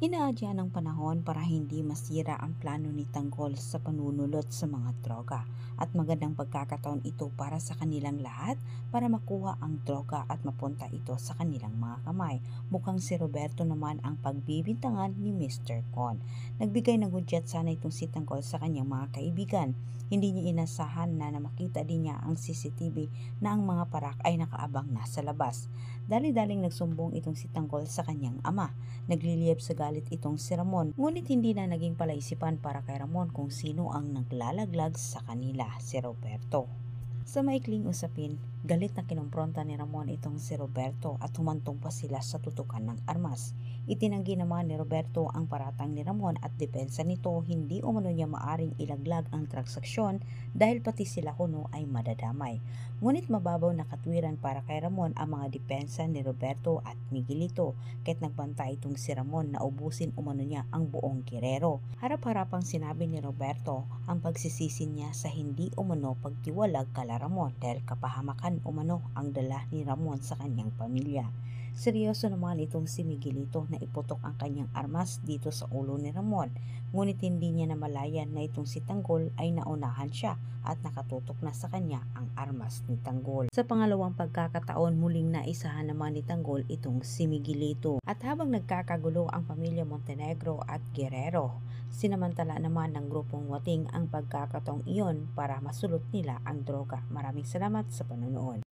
Inaadya ng panahon para hindi masira ang plano ni Tanggol sa panunulot sa mga droga at magandang pagkakataon ito para sa kanilang lahat para makuha ang droga at mapunta ito sa kanilang mga kamay. Mukhang si Roberto naman ang pagbibintangan ni Mr. Con. Nagbigay ng hudyat sana itong si Tanggol sa kanyang mga kaibigan. Hindi niya inasahan na makita din niya ang CCTV na ang mga parak ay nakaabang na sa labas. Dali-daling nagsumbong itong si Tanggol sa kanyang ama. Nagliliyab sa galit itong si Ramon, ngunit hindi na naging palaisipan para kay Ramon kung sino ang naglalaglag sa kanila, si Roberto. Sa maikling usapin, galit na kinumpronta ni Ramon itong si Roberto at humantong pa sila sa tutukan ng armas. Itinanggi naman ni Roberto ang paratang ni Ramon at depensa nito hindi umano niya maaring ilaglag ang transaksyon dahil pati sila kuno ay madadamay. Ngunit mababaw na katwiran para kay Ramon ang mga depensa ni Roberto at Miguelito kahit nagbanta itong si Ramon na ubusin umano niya ang buong kirero. Harap-harapang sinabi ni Roberto ang pagsisisi niya sa hindi umano pagtiwalag kala Ramon dahil kapahamakan umano ang dala ni Ramon sa kanyang pamilya. Seryoso naman itong si Miguelito na iputok ang kanyang armas dito sa ulo ni Ramon, ngunit hindi niya namalayan na itong si Tanggol ay naunahan siya at nakatutok na sa kanya ang armas ni Tanggol. Sa pangalawang pagkakataon muling naisahan naman ni Tanggol itong si Miguelito at habang nagkakagulo ang pamilya Montenegro at Guerrero, sinamantala naman ng grupong Wating ang pagkakataong iyon para masulot nila ang droga. Maraming salamat sa panonood.